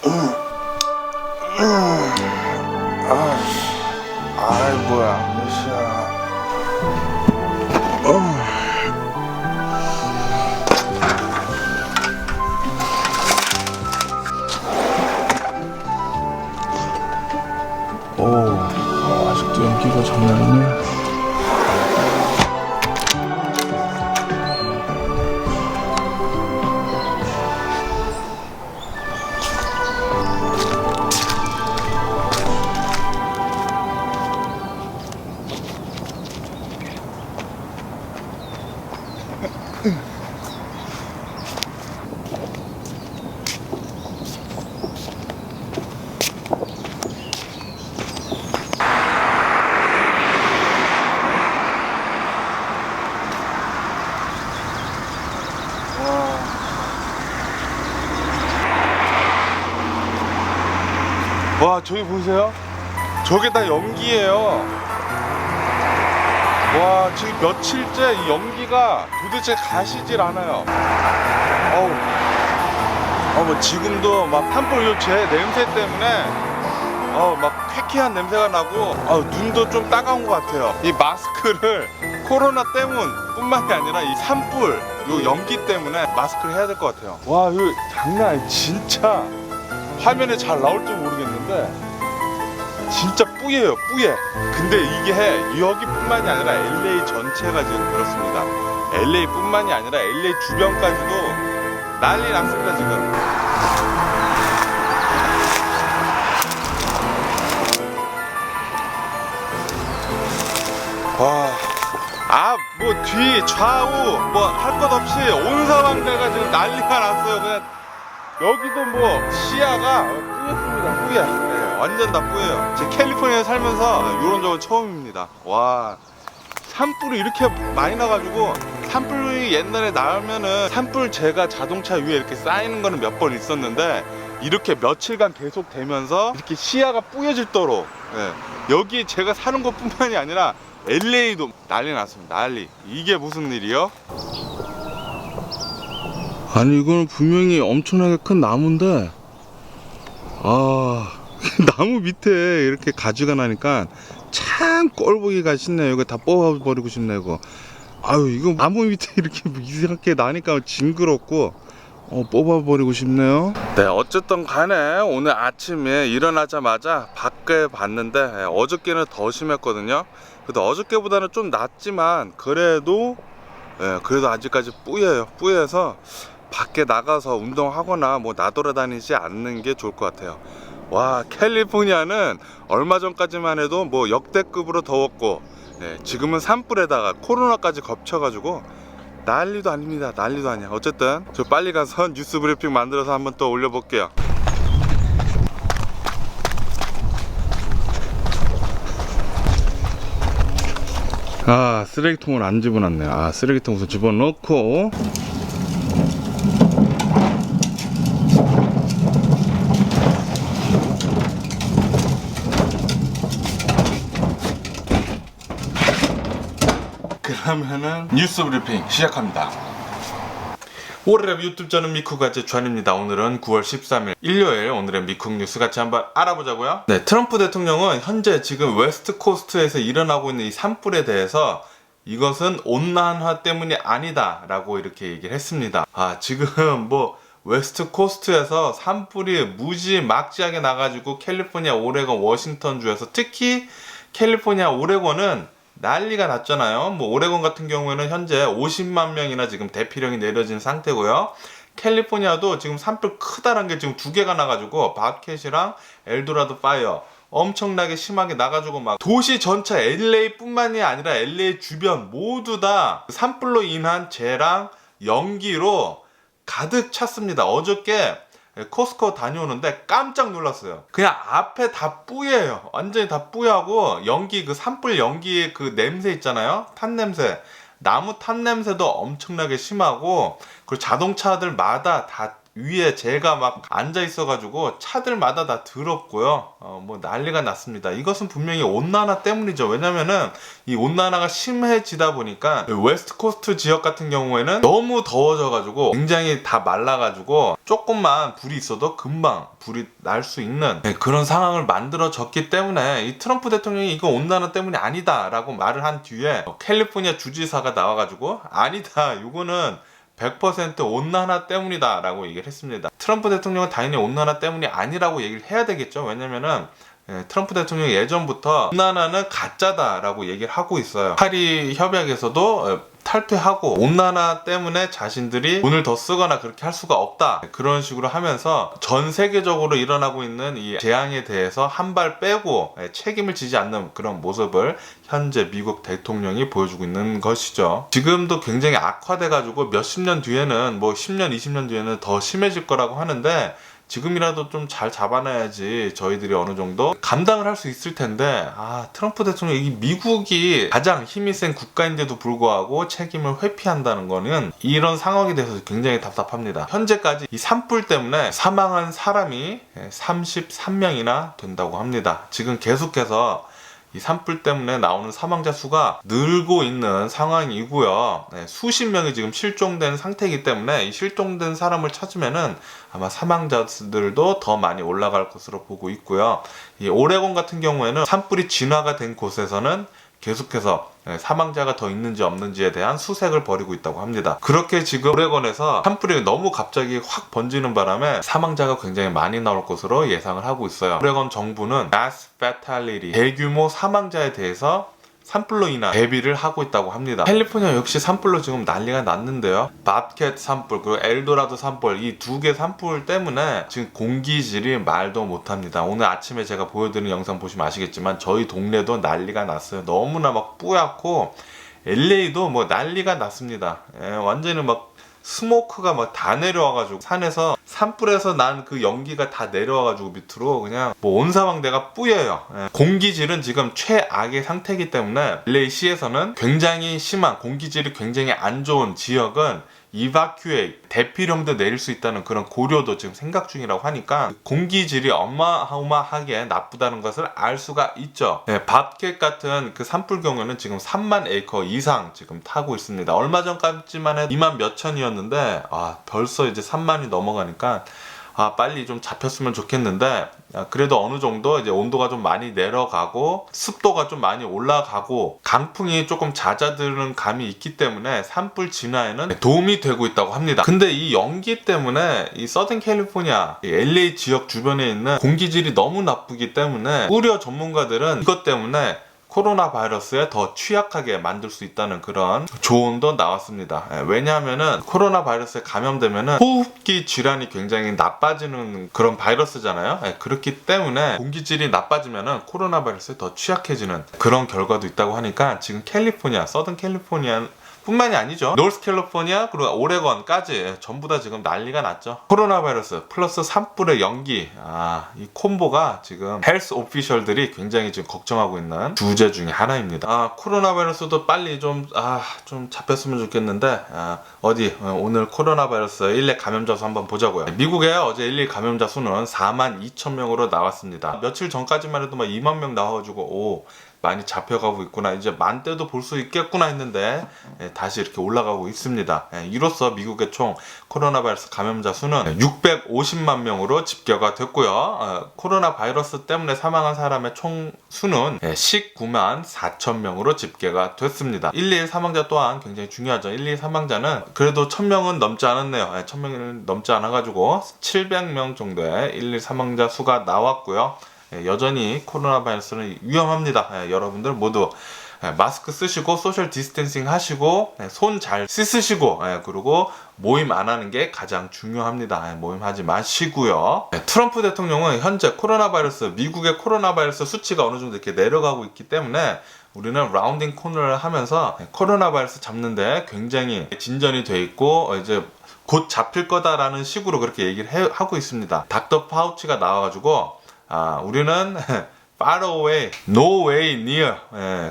아이 뭐야 몇 시야. 아직도 연기가 장난 아니네. 와 저기 보세요. 저게 다 연기예요. 와 지금 며칠째 이 연기가 도대체 가시질 않아요. 뭐 지금도 막 산불 제 냄새 때문에 막 쾌쾌한 냄새가 나고 눈도 좀 따가운 것 같아요. 이 마스크를 코로나 때문뿐만이 아니라 이 산불 요 연기 때문에 마스크를 해야 될 것 같아요. 와 이거 장난 아니에요. 진짜 화면에 잘 나올지 모르겠는데 진짜 뿌예요 뿌예. 근데 이게 여기뿐만이 아니라 LA 전체가 지금 그렇습니다. LA뿐만이 아니라 LA 주변까지도 난리 났습니다 지금. 뭐 뒤 좌우 뭐 할 것 없이 온 사방대가 지금 난리가 났어요. 그냥 여기도 뭐 시야가 뿌였습니다. 뿌예. 네, 완전 다 뿌예요. 제 캘리포니아에 살면서 이런 적은 처음입니다. 와 산불이 이렇게 많이 나가지고, 산불이 옛날에 나면은 산불 제가 자동차 위에 이렇게 쌓이는 거는 몇 번 있었는데 이렇게 며칠간 계속 되면서 이렇게 시야가 뿌여질 도록 여기 제가 사는 곳뿐만이 아니라 LA도 난리 났습니다. 난리. 이게 무슨 일이요? 아니 이거는 분명히 엄청나게 큰 나무인데 나무 밑에 이렇게 가지가 나니까 참 꼴보기가 싫네요. 이거 다 뽑아버리고 싶네 이거. 이거 나무 밑에 이렇게 이상하게 나니까 징그럽고 뽑아버리고 싶네요. 네, 어쨌든 간에 오늘 아침에 일어나자마자 밖에 봤는데 어저께는 더 심했거든요. 그래도 어저께보다는 좀 낫지만 그래도 아직까지 뿌예요. 뿌여서 밖에 나가서 운동하거나 뭐 나돌아다니지 않는 게 좋을 것 같아요. 와 캘리포니아는 얼마 전까지만 해도 뭐 역대급으로 더웠고 지금은 산불에다가 코로나까지 겹쳐가지고 난리도 아닙니다. 난리도 아니야. 어쨌든 저 빨리 가서 뉴스 브리핑 만들어서 한번 또 올려볼게요. 쓰레기통을 안 집어놨네요. 쓰레기통 우선 집어넣고 그러면은 뉴스 브리핑 시작합니다. 오래랩 유튜브 저는 미쿡아재 주한입니다. 오늘은 9월 13일 일요일, 오늘의 미쿡 뉴스 같이 한번 알아보자고요. 트럼프 대통령은 현재 지금 웨스트 코스트에서 일어나고 있는 이 산불에 대해서 이것은 온난화 때문이 아니다 라고 이렇게 얘기를 했습니다. 지금 뭐 웨스트 코스트에서 산불이 무지막지하게 나가지고 캘리포니아, 오레곤, 워싱턴 주에서 특히 캘리포니아, 오레곤은 난리가 났잖아요. 뭐 오레곤 같은 경우에는 현재 50만 명이나 지금 대피령이 내려진 상태고요. 캘리포니아도 지금 산불 크다란 게 지금 2개가 나가지고 바켓이랑 엘도라도 파이어 엄청나게 심하게 나가지고 막 도시 전체 LA 뿐만이 아니라 LA 주변 모두 다 산불로 인한 재랑 연기로 가득 찼습니다. 어저께 코스코 다녀오는데 깜짝 놀랐어요. 그냥 앞에 다 뿌예요. 완전히 다 뿌야고 연기, 그 산불 연기의 그 냄새 있잖아요. 탄 냄새, 나무 탄 냄새도 엄청나게 심하고, 그리고 자동차들마다 다 위에 제가 막 앉아 있어가지고 차들마다 다 더럽고요. 뭐 난리가 났습니다. 이것은 분명히 온난화 때문이죠. 왜냐면은 이 온난화가 심해지다 보니까 웨스트 코스트 지역 같은 경우에는 너무 더워져가지고 굉장히 다 말라가지고 조금만 불이 있어도 금방 불이 날 수 있는 그런 상황을 만들어졌기 때문에 이 트럼프 대통령이 이거 온난화 때문이 아니다 라고 말을 한 뒤에 캘리포니아 주지사가 나와가지고 아니다, 이거는 100% 온난화 때문이다 라고 얘기를 했습니다. 트럼프 대통령은 당연히 온난화 때문이 아니라고 얘기를 해야 되겠죠. 왜냐면은 트럼프 대통령이 예전부터 온난화는 가짜다 라고 얘기를 하고 있어요. 파리 협약에서도 탈퇴하고 온난화 때문에 자신들이 돈을 더 쓰거나 그렇게 할 수가 없다, 그런 식으로 하면서 전 세계적으로 일어나고 있는 이 재앙에 대해서 한 발 빼고 책임을 지지 않는 그런 모습을 현재 미국 대통령이 보여주고 있는 것이죠. 지금도 굉장히 악화돼가지고 몇십 년 뒤에는 뭐 10년 20년 뒤에는 더 심해질 거라고 하는데 지금이라도 좀 잘 잡아놔야지 저희들이 어느 정도 감당을 할 수 있을 텐데, 트럼프 대통령, 이 미국이 가장 힘이 센 국가인데도 불구하고 책임을 회피한다는 거는 이런 상황에 대해서 굉장히 답답합니다. 현재까지 이 산불 때문에 사망한 사람이 33명이나 된다고 합니다. 지금 계속해서 이 산불 때문에 나오는 사망자 수가 늘고 있는 상황이고요. 수십 명이 지금 실종된 상태이기 때문에 이 실종된 사람을 찾으면은 아마 사망자들도 더 많이 올라갈 것으로 보고 있고요. 이 오레곤 같은 경우에는 산불이 진화가 된 곳에서는 계속해서 사망자가 더 있는지 없는지에 대한 수색을 벌이고 있다고 합니다. 그렇게 지금 오레곤에서 산불이 너무 갑자기 확 번지는 바람에 사망자가 굉장히 많이 나올 것으로 예상을 하고 있어요. 오레곤 정부는 mass fatality, 대규모 사망자에 대해서 산불로 인한 대비를 하고 있다고 합니다. 캘리포니아 역시 산불로 지금 난리가 났는데요. 밥캣 산불 그리고 엘도라도 산불, 이 두 개 산불 때문에 지금 공기질이 말도 못합니다. 오늘 아침에 제가 보여드린 영상 보시면 아시겠지만 저희 동네도 난리가 났어요. 너무나 막 뿌옇고 LA도 뭐 난리가 났습니다. 완전히 막 스모크가 막 다 내려와가지고 산에서 산불에서 난 그 연기가 다 내려와가지고 밑으로 그냥 뭐 온 사방대가 뿌여요. 공기질은 지금 최악의 상태이기 때문에 LA시에서는 굉장히 심한 공기질이 굉장히 안 좋은 지역은 이바큐에이트, 대피령도 내릴 수 있다는 그런 고려도 지금 생각 중이라고 하니까 공기질이 어마어마하게 나쁘다는 것을 알 수가 있죠. 밥캣 같은 그 산불 경우는 지금 3만 에이커 이상 지금 타고 있습니다. 얼마 전까지만 해도 2만 몇천이었는데 벌써 이제 3만이 넘어가니까 빨리 좀 잡혔으면 좋겠는데, 그래도 어느 정도 이제 온도가 좀 많이 내려가고 습도가 좀 많이 올라가고 강풍이 조금 잦아드는 감이 있기 때문에 산불 진화에는 도움이 되고 있다고 합니다. 근데 이 연기 때문에 이 서든 캘리포니아, 이 LA 지역 주변에 있는 공기질이 너무 나쁘기 때문에 우려 전문가들은 이것 때문에 코로나 바이러스에 더 취약하게 만들 수 있다는 그런 조언도 나왔습니다. 왜냐하면은 코로나 바이러스에 감염되면은 호흡기 질환이 굉장히 나빠지는 그런 바이러스잖아요. 그렇기 때문에 공기질이 나빠지면은 코로나 바이러스에 더 취약해지는 그런 결과도 있다고 하니까 지금 캘리포니아, 서든 캘리포니아 뿐만이 아니죠. 노스 캘리포니아 그리고 오레곤까지 전부 다 지금 난리가 났죠. 코로나 바이러스 플러스 산불의 연기, 이 콤보가 지금 헬스 오피셜들이 굉장히 지금 걱정하고 있는 주제 중에 하나입니다. 코로나 바이러스도 빨리 좀 잡혔으면 좋겠는데, 오늘 코로나 바이러스 일례 감염자 수 한번 보자고요. 미국의 어제 일일 감염자 수는 4만 2천 명으로 나왔습니다. 며칠 전까지만 해도 막 2만 명 나와가지고 많이 잡혀가고 있구나, 이제 만대도 볼 수 있겠구나 했는데 다시 이렇게 올라가고 있습니다. 이로써 미국의 총 코로나 바이러스 감염자 수는 650만 명으로 집계가 됐고요. 코로나 바이러스 때문에 사망한 사람의 총 수는 19만 4천 명으로 집계가 됐습니다. 112 사망자 또한 굉장히 중요하죠. 112 사망자는 그래도 1000명은 넘지 않았네요. 1000명은 넘지 않아가지고 700명 정도의 112 사망자 수가 나왔고요. 여전히 코로나 바이러스는 위험합니다. 여러분들 모두 마스크 쓰시고 소셜 디스텐싱 하시고 손 잘 씻으시고 그리고 모임 안 하는 게 가장 중요합니다. 모임하지 마시고요. 트럼프 대통령은 현재 코로나 바이러스, 미국의 코로나 바이러스 수치가 어느 정도 이렇게 내려가고 있기 때문에 우리는 라운딩 코너를 하면서 코로나 바이러스 잡는데 굉장히 진전이 돼 있고 이제 곧 잡힐 거다라는 식으로 그렇게 얘기를 하고 있습니다. 닥터 파우치가 나와가지고 우리는 far away, no way near.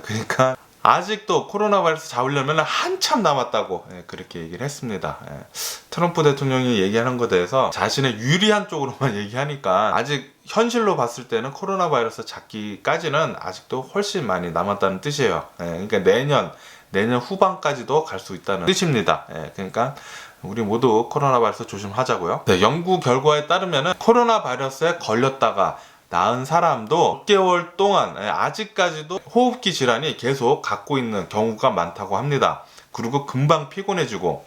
그러니까 아직도 코로나 바이러스 잡으려면 한참 남았다고 그렇게 얘기를 했습니다. 트럼프 대통령이 얘기하는 것에 대해서 자신의 유리한 쪽으로만 얘기하니까 아직 현실로 봤을 때는 코로나 바이러스 잡기까지는 아직도 훨씬 많이 남았다는 뜻이에요. 그러니까 내년 후반까지도 갈 수 있다는 뜻입니다. 그러니까 우리 모두 코로나 바이러스 조심하자고요. 연구 결과에 따르면 코로나 바이러스에 걸렸다가 나은 사람도 6개월 동안 아직까지도 호흡기 질환이 계속 갖고 있는 경우가 많다고 합니다. 그리고 금방 피곤해지고,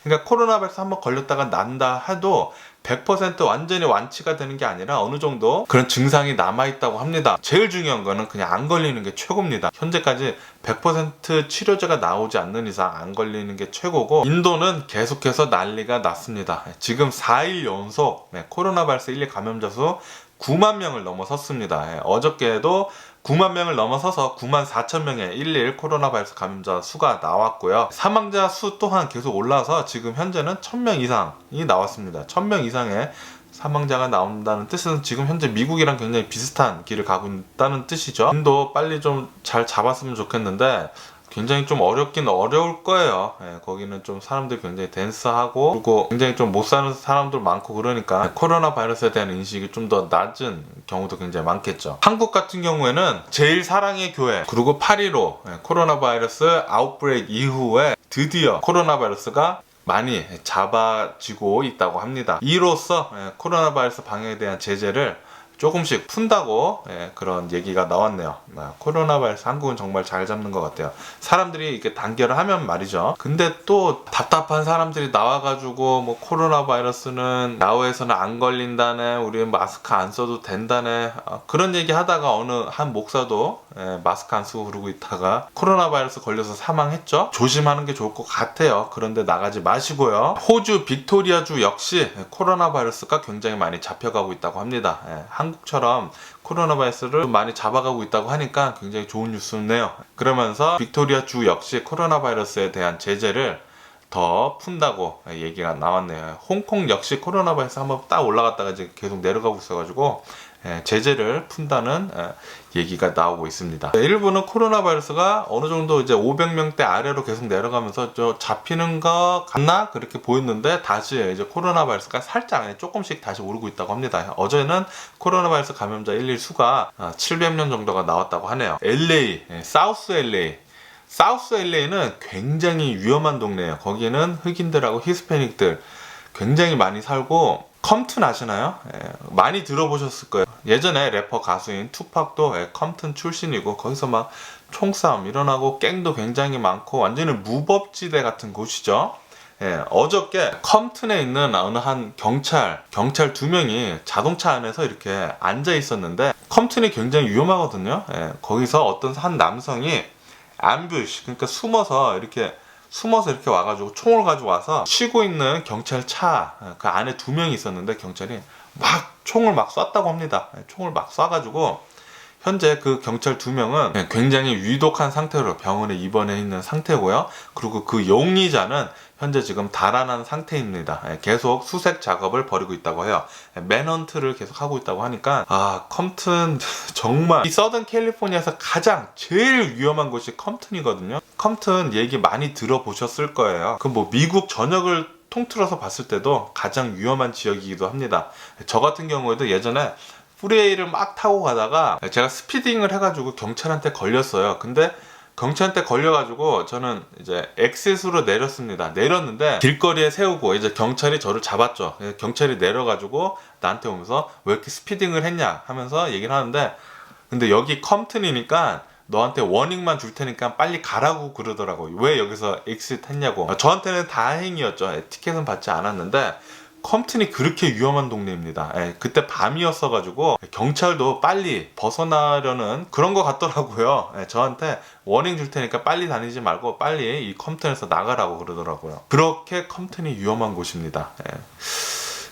그러니까 코로나 바이러스 한번 걸렸다가 난다 해도 100% 완전히 완치가 되는 게 아니라 어느 정도 그런 증상이 남아있다고 합니다. 제일 중요한 거는 그냥 안 걸리는 게 최고입니다. 현재까지 100% 치료제가 나오지 않는 이상 안 걸리는 게 최고고, 인도는 계속해서 난리가 났습니다. 지금 4일 연속 코로나 바이러스 1일 감염자 수 9만 명을 넘어섰습니다. 어저께도 9만 명을 넘어서서 9만 4천 명의 1일 코로나 바이러스 감염자 수가 나왔고요. 사망자 수 또한 계속 올라서 지금 현재는 1000명 이상이 나왔습니다. 1000명 이상의 사망자가 나온다는 뜻은 지금 현재 미국이랑 굉장히 비슷한 길을 가고 있다는 뜻이죠. 인도 빨리 좀 잘 잡았으면 좋겠는데 굉장히 좀 어렵긴 어려울 거예요. 거기는 좀 사람들이 굉장히 댄스하고, 그리고 굉장히 좀 못 사는 사람들 많고, 그러니까 코로나 바이러스에 대한 인식이 좀 더 낮은 경우도 굉장히 많겠죠. 한국 같은 경우에는 제일 사랑의 교회, 그리고 8.15 코로나 바이러스 아웃브레이크 이후에 드디어 코로나 바이러스가 많이 잡아지고 있다고 합니다. 이로써 코로나 바이러스 방역에 대한 제재를 조금씩 푼다고 그런 얘기가 나왔네요. 코로나 바이러스 한국은 정말 잘 잡는 것 같아요. 사람들이 이렇게 단결을 하면 말이죠. 근데 또 답답한 사람들이 나와가지고 뭐 코로나 바이러스는 야외에서는 안 걸린다네, 우리 마스크 안 써도 된다네, 그런 얘기 하다가 어느 한 목사도 마스크 안 쓰고 그러고 있다가 코로나 바이러스 걸려서 사망했죠. 조심하는 게 좋을 것 같아요. 그런데 나가지 마시고요. 호주 빅토리아주 역시 코로나 바이러스가 굉장히 많이 잡혀가고 있다고 합니다. 한국처럼 코로나 바이러스를 많이 잡아가고 있다고 하니까 굉장히 좋은 뉴스네요. 그러면서 빅토리아 주 역시 코로나 바이러스에 대한 제재를 더 푼다고 얘기가 나왔네요. 홍콩 역시 코로나 바이러스 한번 딱 올라갔다가 이제 계속 내려가고 있어가지고 제재를 푼다는 얘기가 나오고 있습니다. 일본은 코로나 바이러스가 어느 정도 이제 500명대 아래로 계속 내려가면서 잡히는 것 같나 그렇게 보였는데, 다시 이제 코로나 바이러스가 살짝 조금씩 다시 오르고 있다고 합니다. 어제는 코로나 바이러스 감염자 1일 수가 700명 정도가 나왔다고 하네요. LA, 사우스 LA는 굉장히 위험한 동네예요. 거기는 흑인들하고 히스패닉들 굉장히 많이 살고, 컴튼 아시나요? 많이 들어보셨을 거예요. 예전에 래퍼 가수인 투팍도 컴튼 출신이고, 거기서 막 총싸움 일어나고 갱도 굉장히 많고 완전히 무법지대 같은 곳이죠. 어저께 컴튼에 있는 어느 한 경찰 2명이 자동차 안에서 이렇게 앉아 있었는데, 컴튼이 굉장히 위험하거든요. 거기서 어떤 한 남성이 암부시, 그러니까 숨어서 이렇게 와가지고 총을 가지고 와서 쉬고 있는 경찰차 그 안에 2명이 있었는데, 경찰이 막 총을 막 쐈다고 합니다. 총을 막 쏴가지고 현재 그 경찰 2명은 굉장히 위독한 상태로 병원에 입원해 있는 상태고요. 그리고 그 용의자는 현재 지금 달아난 상태입니다. 계속 수색 작업을 벌이고 있다고 해요. 맨헌트를 계속 하고 있다고 하니까, 컴튼 정말 이 서던 캘리포니아에서 가장 제일 위험한 곳이 컴튼이거든요. 컴튼 얘기 많이 들어보셨을 거예요. 그 뭐 미국 전역을 통틀어서 봤을 때도 가장 위험한 지역이기도 합니다. 저 같은 경우에도 예전에 프리웨이를 막 타고 가다가 제가 스피딩을 해가지고 경찰한테 걸렸어요. 근데 경찰한테 걸려가지고 저는 이제 엑싯으로 내렸습니다. 내렸는데 길거리에 세우고 이제 경찰이 저를 잡았죠. 경찰이 내려가지고 나한테 오면서 왜 이렇게 스피딩을 했냐 하면서 얘기를 하는데, 근데 여기 컴튼이니까 너한테 워닝만 줄 테니까 빨리 가라고 그러더라고요. 왜 여기서 엑싯 했냐고. 저한테는 다행이었죠. 티켓은 받지 않았는데, 컴튼이 그렇게 위험한 동네입니다. 그때 밤이었어가지고 경찰도 빨리 벗어나려는 그런 것 같더라고요. 저한테 워닝 줄 테니까 빨리 다니지 말고 빨리 이 컴튼에서 나가라고 그러더라고요. 그렇게 컴튼이 위험한 곳입니다.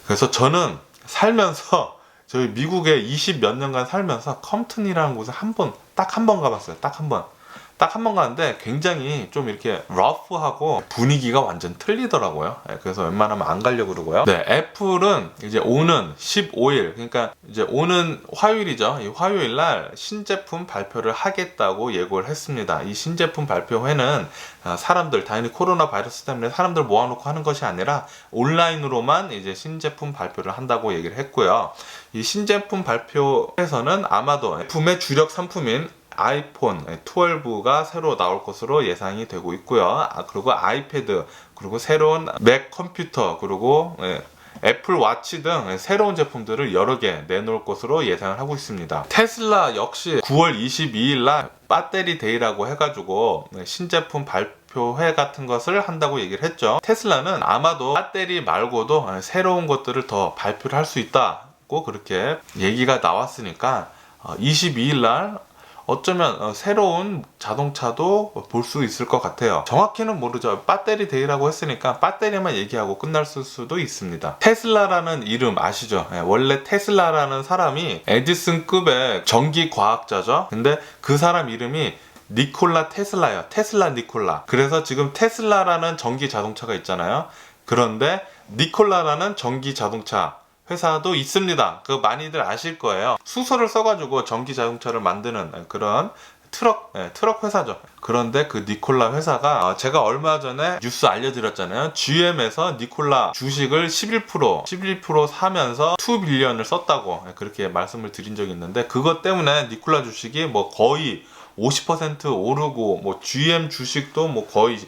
그래서 저는 살면서 저희 미국에 20몇 년간 살면서 컴튼이라는 곳에 딱 한 번 가봤어요. 딱 한 번. 딱 한 번 가는데 굉장히 좀 이렇게 러프하고 분위기가 완전 틀리더라고요. 그래서 웬만하면 안 가려고 그러고요. 네, 애플은 이제 오는 15일, 그러니까 이제 오는 화요일이죠. 이 화요일 날 신제품 발표를 하겠다고 예고를 했습니다. 이 신제품 발표회는 사람들, 당연히 코로나 바이러스 때문에 사람들 모아놓고 하는 것이 아니라 온라인으로만 이제 신제품 발표를 한다고 얘기를 했고요. 이 신제품 발표에서는 아마도 제품의 주력 상품인 아이폰 12가 새로 나올 것으로 예상이 되고 있고요. 그리고 아이패드, 그리고 새로운 맥 컴퓨터, 그리고 애플 와치 등 새로운 제품들을 여러 개 내놓을 것으로 예상을 하고 있습니다. 테슬라 역시 9월 22일 날 배터리 데이라고 해가지고 신제품 발표회 같은 것을 한다고 얘기를 했죠. 테슬라는 아마도 배터리 말고도 새로운 것들을 더 발표를 할 수 있다고 그렇게 얘기가 나왔으니까 22일 날 어쩌면 새로운 자동차도 볼 수 있을 것 같아요. 정확히는 모르죠. 배터리 데이라고 했으니까 배터리만 얘기하고 끝날 수도 있습니다. 테슬라라는 이름 아시죠? 원래 테슬라라는 사람이 에디슨급의 전기 과학자죠. 근데 그 사람 이름이 니콜라 테슬라예요. 테슬라 니콜라. 그래서 지금 테슬라라는 전기 자동차가 있잖아요. 그런데 니콜라라는 전기 자동차 회사도 있습니다. 그 많이들 아실 거예요. 수소를 써가지고 전기 자동차를 만드는 그런 트럭 회사죠. 그런데 그 니콜라 회사가 제가 얼마 전에 뉴스 알려드렸잖아요. GM에서 니콜라 주식을 11% 사면서 2빌리언을 썼다고 그렇게 말씀을 드린 적이 있는데, 그것 때문에 니콜라 주식이 뭐 거의 50% 오르고, 뭐 GM 주식도 뭐 거의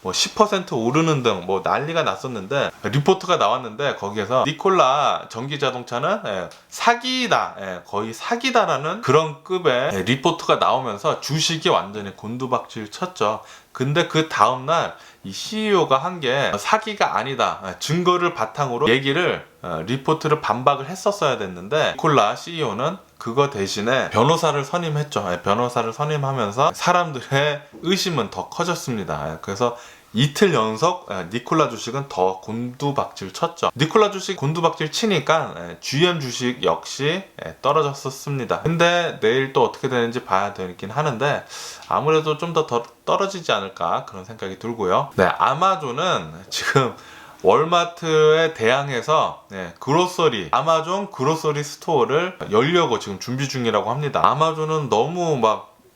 10% 오르는 등 난리가 났었는데, 리포트가 나왔는데 거기에서 니콜라 전기 자동차는 사기다, 거의 사기다라는 그런 급의 리포트가 나오면서 주식이 완전히 곤두박질 쳤죠. 근데 그 다음날 이 CEO가 한 게 사기가 아니다, 증거를 바탕으로 얘기를 리포트를 반박을 했었어야 됐는데, 니콜라 CEO는 그거 대신에 변호사를 선임했죠. 변호사를 선임하면서 사람들의 의심은 더 커졌습니다. 그래서 이틀 연속 니콜라 주식은 더 곤두박질 쳤죠. 니콜라 주식 곤두박질 치니까 GM 주식 역시 떨어졌었습니다. 근데 내일 또 어떻게 되는지 봐야 되긴 하는데, 아무래도 좀 더 떨어지지 않을까 그런 생각이 들고요. 네, 아마존은 지금 월마트에 대항해서 아마존 그로서리 스토어를 열려고 지금 준비 중이라고 합니다. 아마존은 너무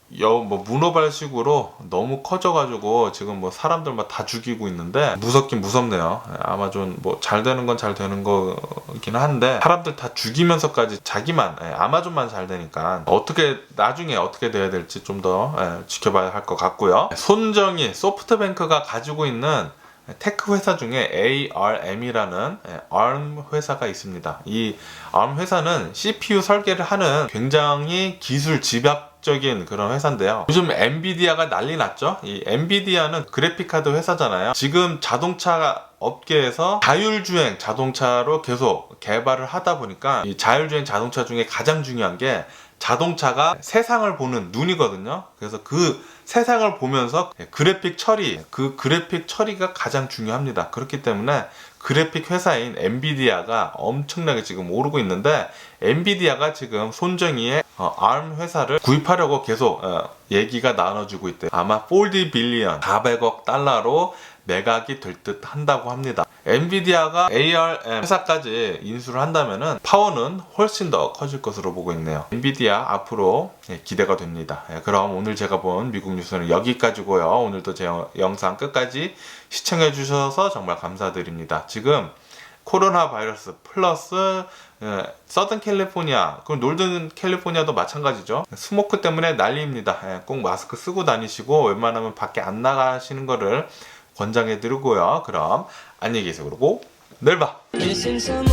문어발식으로 너무 커져가지고 지금 사람들 다 죽이고 있는데 무섭긴 무섭네요. 아마존 잘 되는 건 잘 되는 거긴 한데, 사람들 다 죽이면서까지 자기만 아마존만 잘 되니까 나중에 어떻게 돼야 될지 좀 더 지켜봐야 할 것 같고요. 손정희 소프트뱅크가 가지고 있는 테크 회사 중에 ARM이라는 ARM 회사가 있습니다. 이 ARM 회사는 CPU 설계를 하는 굉장히 기술 집약적인 그런 회사인데요. 요즘 엔비디아가 난리 났죠. 이 엔비디아는 그래픽카드 회사잖아요. 지금 자동차 업계에서 자율주행 자동차로 계속 개발을 하다 보니까, 이 자율주행 자동차 중에 가장 중요한 게 자동차가 세상을 보는 눈이거든요. 그래서 그 세상을 보면서 그래픽 처리가 가장 중요합니다. 그렇기 때문에 그래픽 회사인 엔비디아가 엄청나게 지금 오르고 있는데, 엔비디아가 지금 손정희의 ARM 회사를 구입하려고 계속 얘기가 나눠지고 있대요. 아마 40 빌리언 400억 달러로 매각이 될 듯 한다고 합니다. 엔비디아가 ARM 회사까지 인수를 한다면은 파워는 훨씬 더 커질 것으로 보고 있네요. 엔비디아 앞으로 기대가 됩니다. 그럼 오늘 제가 본 미국 뉴스는 여기까지고요. 오늘도 제 영상 끝까지 시청해 주셔서 정말 감사드립니다. 지금 코로나 바이러스 플러스 서든 캘리포니아, 그리고 놀든 캘리포니아도 마찬가지죠. 스모크 때문에 난리입니다. 꼭 마스크 쓰고 다니시고 웬만하면 밖에 안 나가시는 거를 권장해 드리고요. 그럼 안녕히 계세요. 그러고 내일 봐. Missing someone